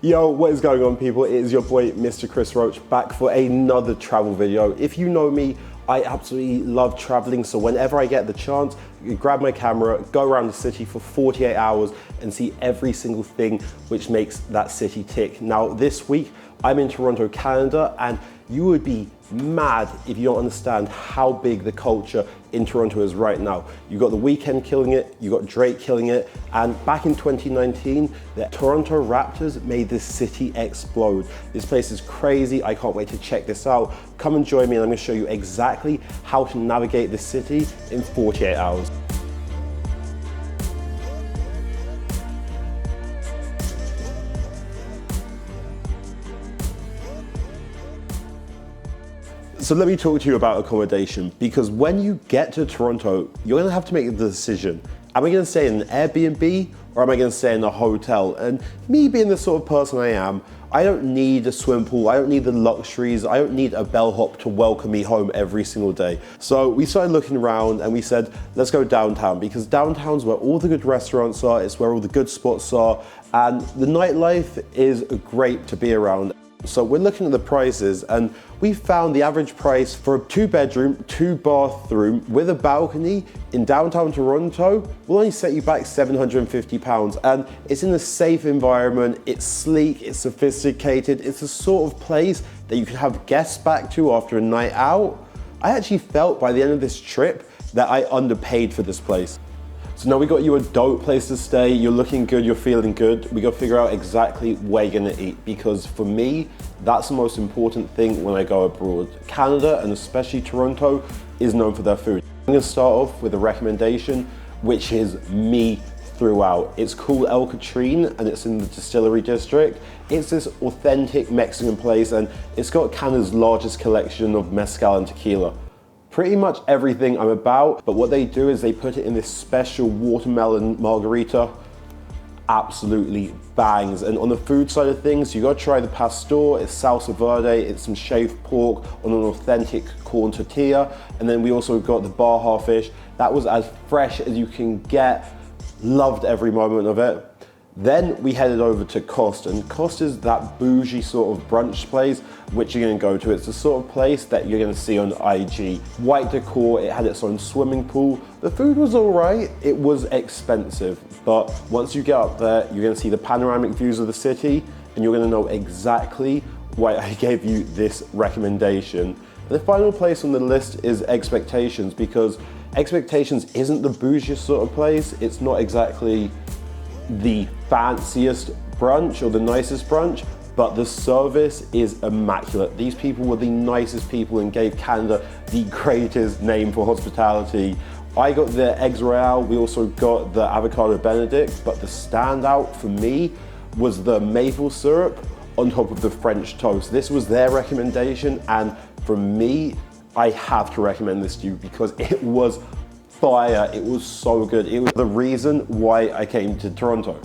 Yo, what is going on, people? It is your boy, Mr. Chris Roach, back for another travel video. If you know me, I absolutely love traveling, so whenever I get the chance, I grab my camera, go around the city for 48 hours and see every single thing which makes that city tick. Now, this week, I'm in Toronto, Canada, and you would be mad if you don't understand how big the culture in Toronto is right now. You got The Weeknd killing it, you got Drake killing it, and back in 2019, the Toronto Raptors made this city explode. This place is crazy. I can't wait to check this out. Come and join me and I'm gonna show you exactly how to navigate this city in 48 hours. So let me talk to you about accommodation, because when you get to Toronto, you're gonna have to make the decision. Am I gonna stay in an Airbnb or am I gonna stay in a hotel? And me being the sort of person I am, I don't need a swimming pool, I don't need the luxuries, I don't need a bellhop to welcome me home every single day. So we started looking around and we said, let's go downtown, because downtown's where all the good restaurants are, it's where all the good spots are, and the nightlife is great to be around. So we're looking at the prices and we found the average price for a 2-bedroom, 2-bathroom with a balcony in downtown Toronto will only set you back £750, and it's in a safe environment, it's sleek, it's sophisticated, it's the sort of place that you can have guests back to after a night out. I actually felt by the end of this trip that I underpaid for this place. So now we got you a dope place to stay, you're looking good, you're feeling good. We gotta figure out exactly where you're gonna eat, because for me, that's the most important thing when I go abroad. Canada, and especially Toronto, is known for their food. I'm gonna start off with a recommendation, which is me throughout. It's called El Catrine and it's in the Distillery District. It's this authentic Mexican place and it's got Canada's largest collection of mezcal and tequila. Pretty much everything I'm about, but what they do is they put it in this special watermelon margarita. Absolutely bangs. And on the food side of things, you gotta try the pastor, it's salsa verde, it's some shaved pork on an authentic corn tortilla. And then we also got the Baja fish. That was as fresh as you can get. Loved every moment of it. Then we headed over to Cost, and Cost is that bougie sort of brunch place which you're gonna go to. It's the sort of place that you're gonna see on IG. White decor, it had its own swimming pool. The food was all right, it was expensive, but once you get up there, you're gonna see the panoramic views of the city, and you're gonna know exactly why I gave you this recommendation. And the final place on the list is Expectations, because Expectations isn't the bougiest sort of place. It's not exactly the fanciest brunch or the nicest brunch, but the service is immaculate. These people were the nicest people and gave Canada the greatest name for hospitality. I got the eggs royale, we also got the avocado benedict, but the standout for me was the maple syrup on top of the French toast. This was their recommendation, and for me, I have to recommend this to you because it was fire. It was so good. It was the reason why I came to Toronto.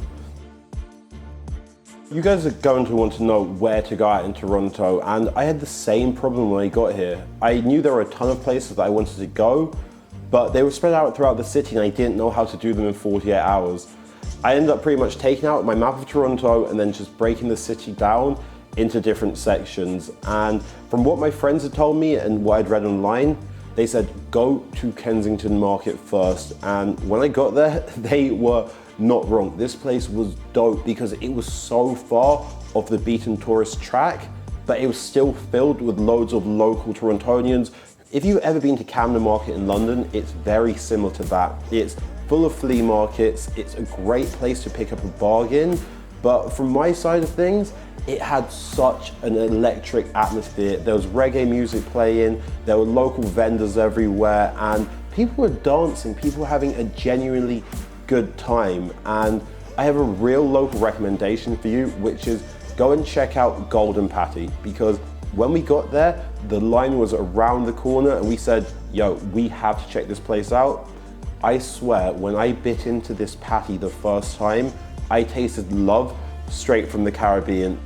You guys are going to want to know where to go out in Toronto, and I had the same problem when I got here. I knew there were a ton of places that I wanted to go, but they were spread out throughout the city and I didn't know how to do them in 48 hours. I ended up pretty much taking out my map of Toronto and then just breaking the city down into different sections. And from what my friends had told me and what I'd read online, they said, go to Kensington Market first. And when I got there, they were not wrong. This place was dope because it was so far off the beaten tourist track, but it was still filled with loads of local Torontonians. If you've ever been to Camden Market in London, it's very similar to that. It's full of flea markets. It's a great place to pick up a bargain. But from my side of things, it had such an electric atmosphere. There was reggae music playing, there were local vendors everywhere, and people were dancing, people were having a genuinely good time. And I have a real local recommendation for you, which is go and check out Golden Patty, because when we got there, the line was around the corner and we said, yo, we have to check this place out. I swear, when I bit into this patty the first time, I tasted love straight from the Caribbean.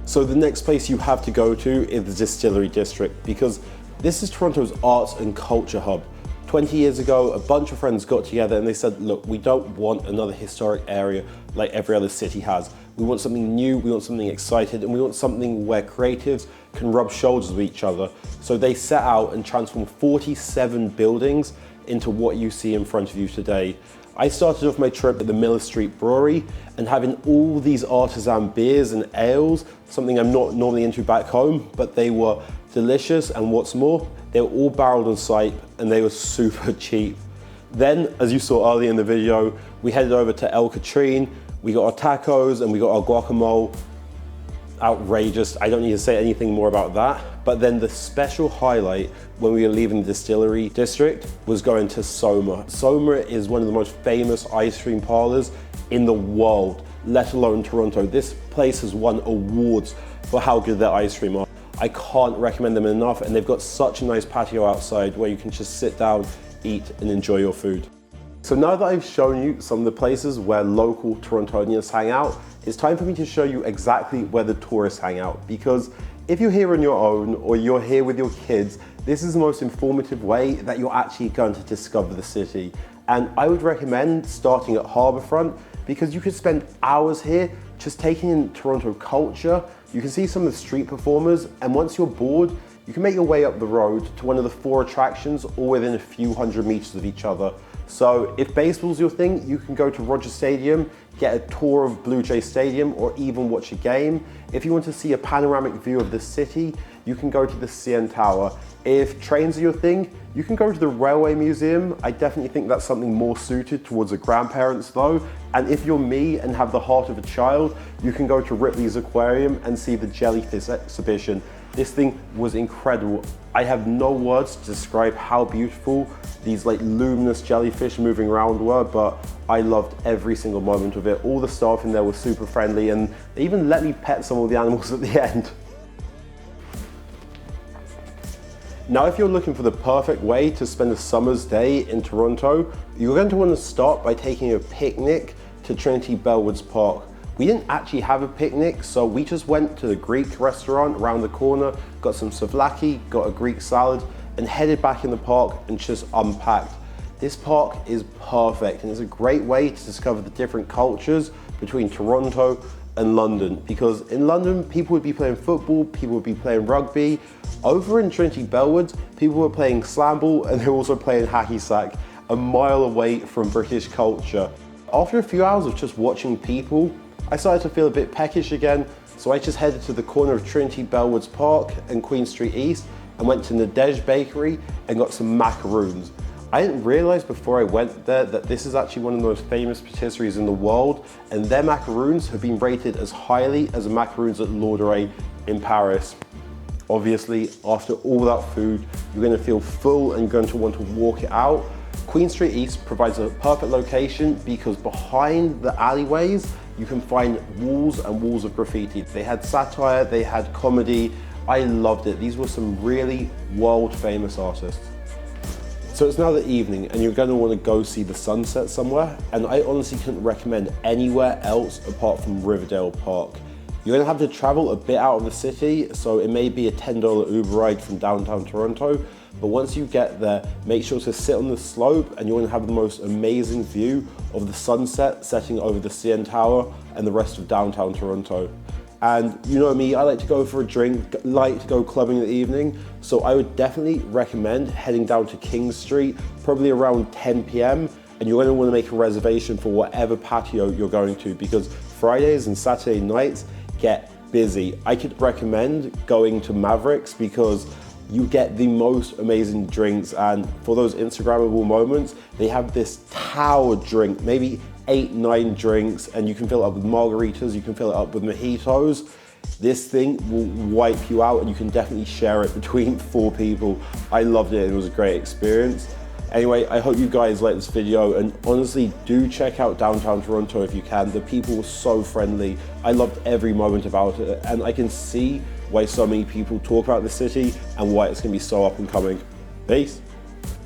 So the next place you have to go to is the Distillery District, because this is Toronto's arts and culture hub. 20 years ago, a bunch of friends got together and they said, look, we don't want another historic area like every other city has. We want something new, we want something exciting, and we want something where creatives can rub shoulders with each other. So they set out and transformed 47 buildings into what you see in front of you today. I started off my trip at the Miller Street Brewery and having all these artisan beers and ales, something I'm not normally into back home, but they were delicious, and what's more, they were all barreled on site and they were super cheap. Then, as you saw earlier in the video, we headed over to El Catrine, we got our tacos and we got our guacamole. Outrageous, I don't need to say anything more about that. But then the special highlight when we were leaving the Distillery District was going to Soma. Soma is one of the most famous ice cream parlors in the world, let alone Toronto. This place has won awards for how good their ice cream are. I can't recommend them enough, and they've got such a nice patio outside where you can just sit down, eat, and enjoy your food. So now that I've shown you some of the places where local Torontonians hang out, it's time for me to show you exactly where the tourists hang out. Because if you're here on your own or you're here with your kids, this is the most informative way that you're actually going to discover the city. And I would recommend starting at Harbourfront, because you could spend hours here just taking in Toronto culture. You can see some of the street performers, and once you're bored, you can make your way up the road to one of the 4 attractions, all within a few hundred meters of each other. So if baseball's your thing, you can go to Rogers Stadium, get a tour of Blue Jay Stadium, or even watch a game. If you want to see a panoramic view of the city, you can go to the CN Tower. If trains are your thing, you can go to the Railway Museum. I definitely think that's something more suited towards the grandparents though. And if you're me and have the heart of a child, you can go to Ripley's Aquarium and see the jellyfish exhibition. This thing was incredible. I have no words to describe how beautiful these like luminous jellyfish moving around were, but I loved every single moment of it. All the staff in there were super friendly, and they even let me pet some of the animals at the end. Now, if you're looking for the perfect way to spend a summer's day in Toronto, you're going to want to start by taking a picnic to Trinity Bellwoods Park. We didn't actually have a picnic, so we just went to the Greek restaurant around the corner, got some souvlaki, got a Greek salad, and headed back in the park and just unpacked. This park is perfect, and it's a great way to discover the different cultures between Toronto and London, because in London, people would be playing football, people would be playing rugby. Over in Trinity Bellwoods, people were playing slam ball, and they were also playing hacky sack, a mile away from British culture. After a few hours of just watching people, I started to feel a bit peckish again, so I just headed to the corner of Trinity Bellwoods Park and Queen Street East and went to Nadej Bakery and got some macaroons. I didn't realize before I went there that this is actually one of the most famous patisseries in the world, and their macaroons have been rated as highly as the macaroons at Lauderay in Paris. Obviously, after all that food, you're going to feel full and going to want to walk it out. Queen Street East provides a perfect location because behind the alleyways, you can find walls and walls of graffiti. They had satire, they had comedy. I loved it. These were some really world famous artists. So it's now the evening and you're going to want to go see the sunset somewhere, and I honestly couldn't recommend anywhere else apart from Riverdale Park. You're going to have to travel a bit out of the city, so it may be a $10 Uber ride from downtown Toronto, but once you get there, make sure to sit on the slope and you're going to have the most amazing view of the sunset setting over the CN Tower and the rest of downtown Toronto. And you know me, I like to go for a drink, like to go clubbing in the evening, so I would definitely recommend heading down to King Street, probably around 10 p.m, and you're going to want to make a reservation for whatever patio you're going to, because Fridays and Saturday nights get busy. I could recommend going to Mavericks because you get the most amazing drinks, and for those Instagrammable moments, they have this tower drink, maybe 8-9 drinks, and you can fill it up with margaritas, you can fill it up with mojitos. This thing will wipe you out, and you can definitely share it between 4 people. I loved it, it was a great experience. Anyway, I hope you guys liked this video, and honestly, do check out downtown Toronto if you can. The people were so friendly. I loved every moment about it, and I can see why so many people talk about the city and why it's gonna be so up and coming. Peace.